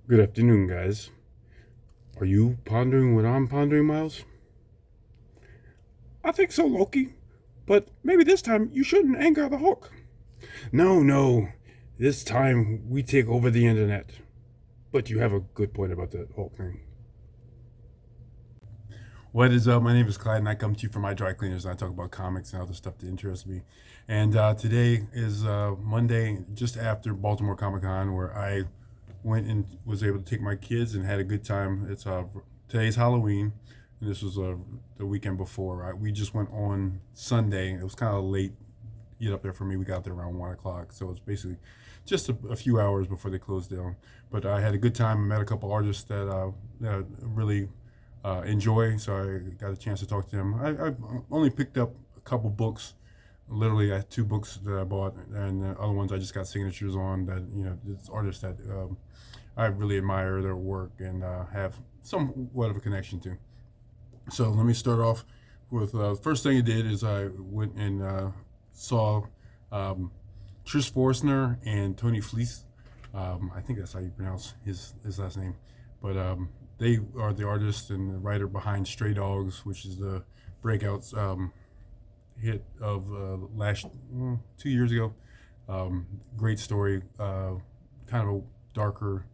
Good afternoon, guys. Are you pondering what I'm pondering, Miles? I think so, Loki. But maybe this time you shouldn't anger the Hulk. No, no. This time we take over the internet. But you have a good point about the Hulk thing. What is up? My name is Clyde, and I come to you from my dry cleaners. And I talk about comics and other stuff that interests me. And today is Monday, just after Baltimore Comic-Con, where I went and was able to take my kids and had a good time. It's today's Halloween, and this was the weekend before. We just went on Sunday. It was kind of late get up there for me. We got there around 1 o'clock, so it's basically just a few hours before they closed down. But I had a good time. I met a couple artists that really enjoy, so I got a chance to talk to them. I only picked up a couple books. Literally, I had two books that I bought, and the other ones I just got signatures on. That it's artists that I really admire their work and have somewhat of a connection to. So let me start off with the first thing I did is I went and saw Trish Forstner and Tony Fleece. I think that's how you pronounce his last name. But they are the artist and the writer behind Stray Dogs, which is the breakout hit of last 2 years ago. Great story, kind of a darker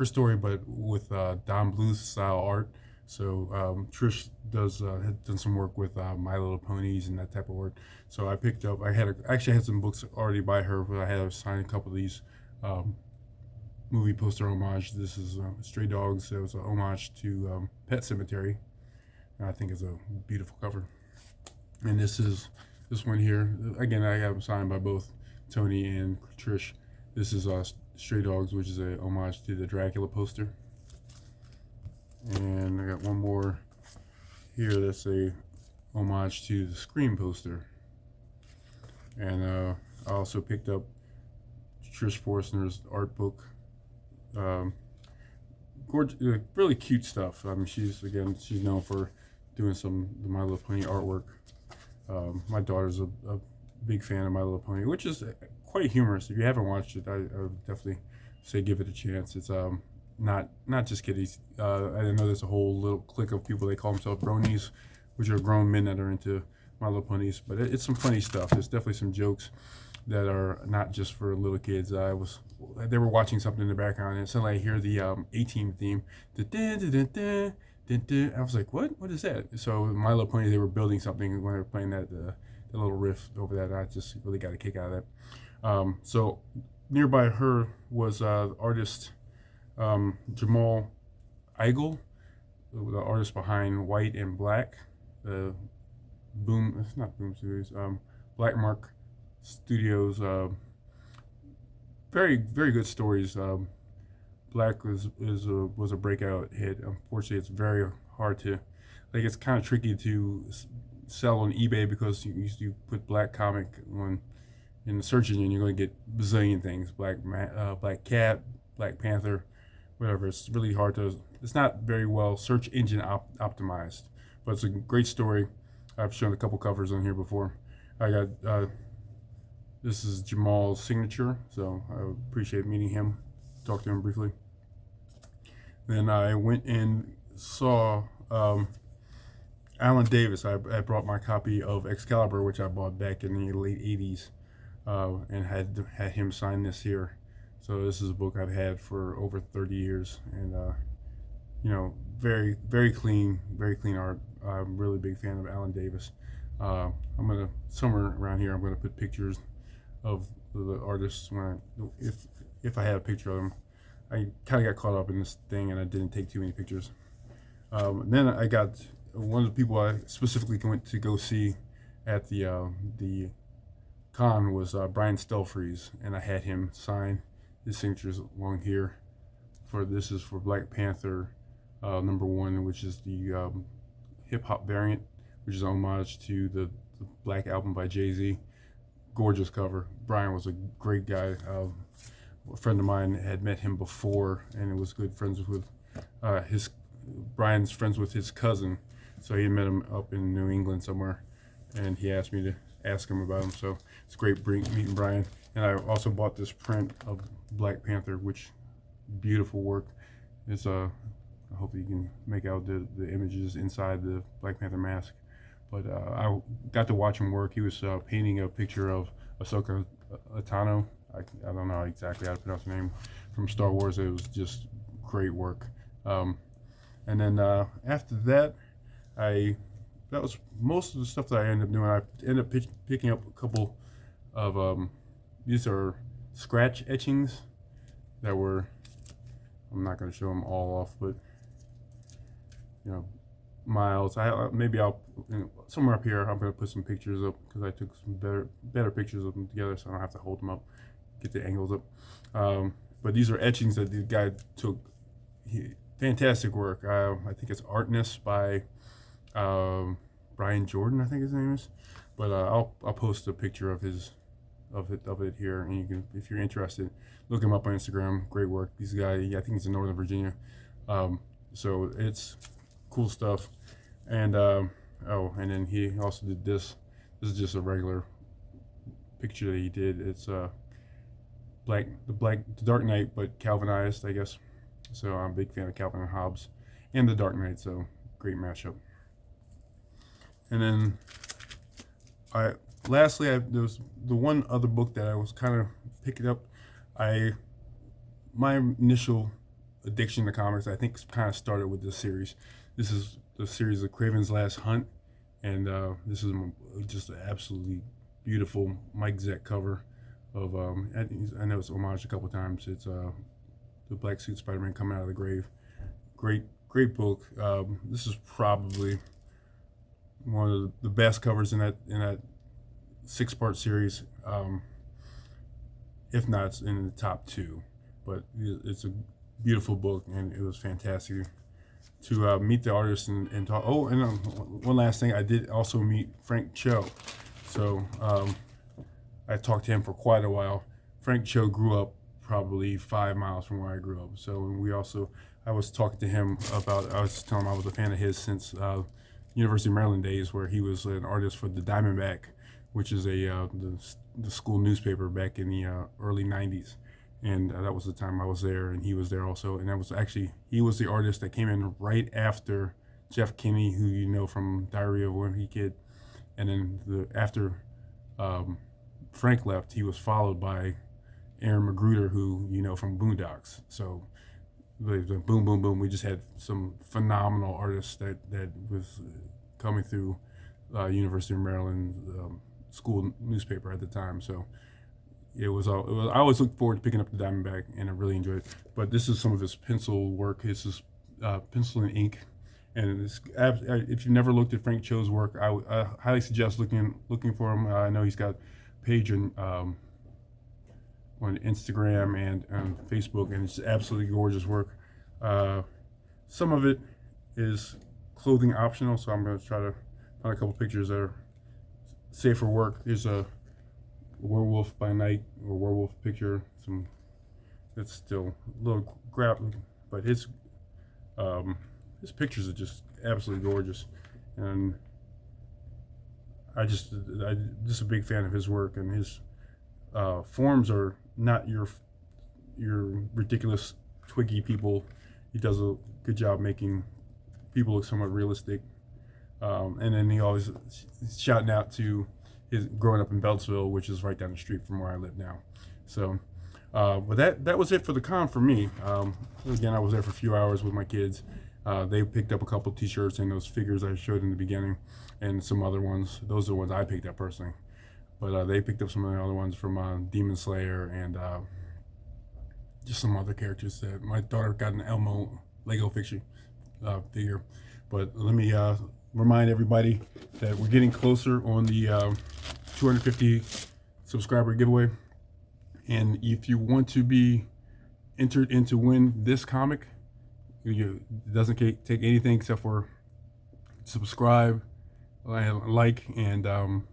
story, but with Don Bluth style art. So Trish had done some work with My Little Ponies and that type of work. So I picked up. Actually had some books already by her, but I had to sign a couple of these movie poster homage. This is Stray Dogs. It was a homage to Pet Cemetery, and I think it's a beautiful cover. And this one here. Again, I have them signed by both Tony and Trish. This is Stray Dogs, which is a homage to the Dracula poster. And I got one more here that's a homage to the Scream poster. And I also picked up Trish Forstner's art book. Gorgeous, really cute stuff. I mean, she's known for doing some My Little Pony artwork. My daughter's a big fan of My Little Pony, which is quite humorous. If you haven't watched it, I would definitely say give it a chance. It's not just kiddies. I know there's a whole little clique of people, they call themselves bronies, which are grown men that are into My Little Ponies. But it's some funny stuff. There's definitely some jokes that are not just for little kids. They were watching something in the background, and suddenly I hear the A-Team theme. I was like, what is that? So My Little Pony, they were building something when they were playing that the little riff over that. I just really got a kick out of that. So nearby her was artist Jamal Eigel, the artist behind White and Black, the it's not Boom Studios, Black Mark Studios. Very very good stories. Black was a breakout hit. Unfortunately, it's very hard to, it's kind of tricky to sell on eBay because you put Black comic in the search engine, you're going to get bazillion things. Black Cat, Black Panther, whatever. It's really hard to. It's not very well search engine optimized, but it's a great story. I've shown a couple covers on here before. I got this is Jamal's signature, so I appreciate meeting him. Talk to him briefly. Then I went and saw Alan Davis. I brought my copy of Excalibur, which I bought back in the late '80s, and had him sign this here. So this is a book I've had for over 30 years, and very very clean art. I'm a really big fan of Alan Davis. I'm gonna somewhere around here. I'm gonna put pictures of the artists if I had a picture of them. I kind of got caught up in this thing and I didn't take too many pictures. Then I got one of the people I specifically went to go see at the con was Brian Stelfreeze, and I had him sign his signatures along here. This is for Black Panther #1, which is the hip hop variant, which is a homage to the Black Album by Jay-Z. Gorgeous cover. Brian was a great guy. A friend of mine had met him before, and it was good friends with Brian's friends with his cousin, so he met him up in New England somewhere, and he asked me to ask him about him. So it's great meeting Brian. And I also bought this print of Black Panther, which beautiful work. It's I hope you can make out the images inside the Black Panther mask. But I got to watch him work. He was painting a picture of Ahsoka Tano. I don't know exactly how to pronounce her name, from Star Wars. It was just great work. And then after that, that was most of the stuff that I ended up doing. I ended up picking up a couple of these are scratch etchings that were. I'm not going to show them all off, but you know, Miles. Maybe I'll somewhere up here. I'm going to put some pictures up because I took some better pictures of them together, so I don't have to hold them up, get the angles up. But these are etchings that the guy took. Fantastic work. I think it's Artness by Brian Jordan, I think his name is. But I'll post a picture of it here, and you can, if you're interested, look him up on Instagram. Great work. These guys, I think he's in Northern Virginia. So it's cool stuff. And and then he also did this. This is just a regular picture that he did. It's the Dark Knight, but Calvinized, I guess. So I'm a big fan of Calvin and Hobbes and the Dark Knight. So great mashup. And then lastly, there was the one other book that I was kind of picking up. My initial addiction to comics, I think, kind of started with this series. This is the series of Craven's Last Hunt, and this is just an absolutely beautiful Mike Zeck cover of. I know it's homaged a couple times. It's the Black Suit Spider-Man coming out of the grave. Great book. This is probably one of the best covers in that 6-part series, if not in the top 2. But it's a beautiful book, and it was fantastic to meet the artist and talk. Oh, and one last thing, I did also meet Frank Cho. So I talked to him for quite a while. Frank Cho grew up probably 5 miles from where I grew up. So I was talking to him about, I was telling him I was a fan of his since University of Maryland days, where he was an artist for the Diamondback, which is the school newspaper back in the early 90s. And that was the time I was there, and he was there also. And he was the artist that came in right after Jeff Kinney, who you know from Diary of a Wimpy Kid. And then after Frank left, he was followed by Aaron Magruder, who you know from Boondocks. So the boom, boom, boom. We just had some phenomenal artists that was coming through University of Maryland school newspaper at the time. So it was I always looked forward to picking up the Diamondback, and I really enjoyed it. But this is some of his pencil work. This is pencil and ink. And if you've never looked at Frank Cho's work, I highly suggest looking for him. I know he's got a page on Instagram and Facebook, and it's absolutely gorgeous work. Some of it is clothing optional, so I'm going to try to find a couple pictures that are safe for work. There's a werewolf by night, or werewolf picture. It's still a little grabbing, but his pictures are just absolutely gorgeous, and I'm just a big fan of his work. And his forms are not your ridiculous twiggy people. He does a good job making people look somewhat realistic. And then he always shouting out to his growing up in Beltsville, which is right down the street from where I live now. So, but that was it for the con for me. Again, I was there for a few hours with my kids. They picked up a couple T-shirts and those figures I showed in the beginning, and some other ones. Those are the ones I picked up personally. But they picked up some of the other ones from Demon Slayer and just some other characters that my daughter got an Elmo Lego figure. But let me remind everybody that we're getting closer on the 250 subscriber giveaway. And if you want to be entered in to win this comic, it doesn't take anything except for subscribe, like, and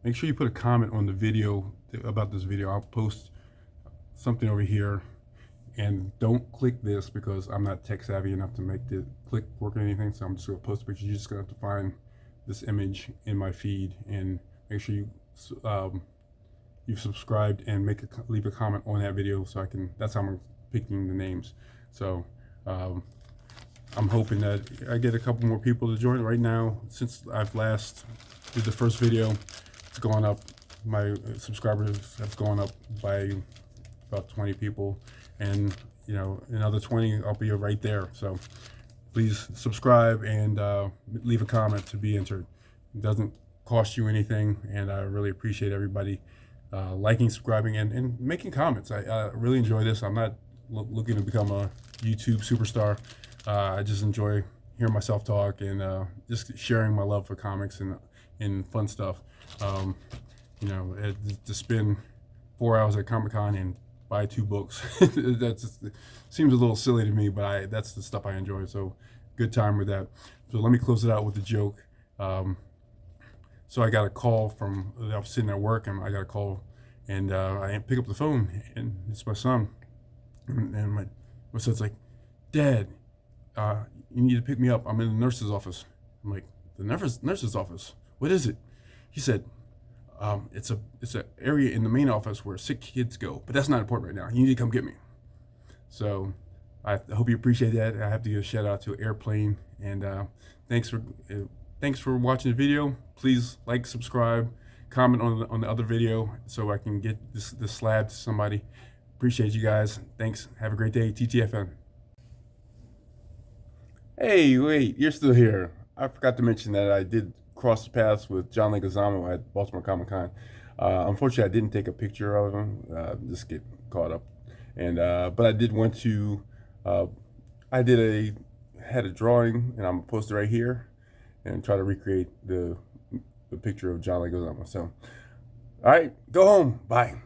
make sure you put a comment on the video about this video. I'll post something over here, and don't click this because I'm not tech savvy enough to make the click work or anything. So I'm just gonna post a picture. You're just gonna have to find this image in my feed and make sure you've subscribed and leave a comment on that video, so that's how I'm gonna picking the names. So I'm hoping that I get a couple more people to join. Right now, since I've last did the first video, it's gone up. My subscribers have gone up by about 20 people, and another 20, I'll be right there. So please subscribe and leave a comment to be entered. It doesn't cost you anything, and I really appreciate everybody liking, subscribing, and making comments. I really enjoy this. I'm not looking to become a YouTube superstar. I just enjoy hearing myself talk and just sharing my love for comics and fun stuff. To spend 4 hours at Comic-Con and buy 2 books, that seems a little silly to me, but that's the stuff I enjoy. So good time with that. So let me close it out with a joke. So I got a call I was sitting at work, and I got a call, and I pick up the phone, and it's my son, and my son's like, "Dad, you need to pick me up. I'm in the nurse's office." I'm like, "The nurse's office? What is it?" He said, "It's an area in the main office where sick kids go, but that's not important right now. You need to come get me." So I hope you appreciate that. I have to give a shout out to Airplane, and thanks for watching the video. Please like, subscribe, comment on the other video so I can get this slab to somebody. Appreciate you guys. Thanks. Have a great day. TTFN. Hey, wait, you're still here. I forgot to mention that I did cross paths with John Leguizamo at Baltimore Comic-Con. Unfortunately, I didn't take a picture of him. Just get caught up. And but I did want to. I had a drawing, and I'm posted right here, and try to recreate the picture of John Leguizamo. So, all right, go home. Bye.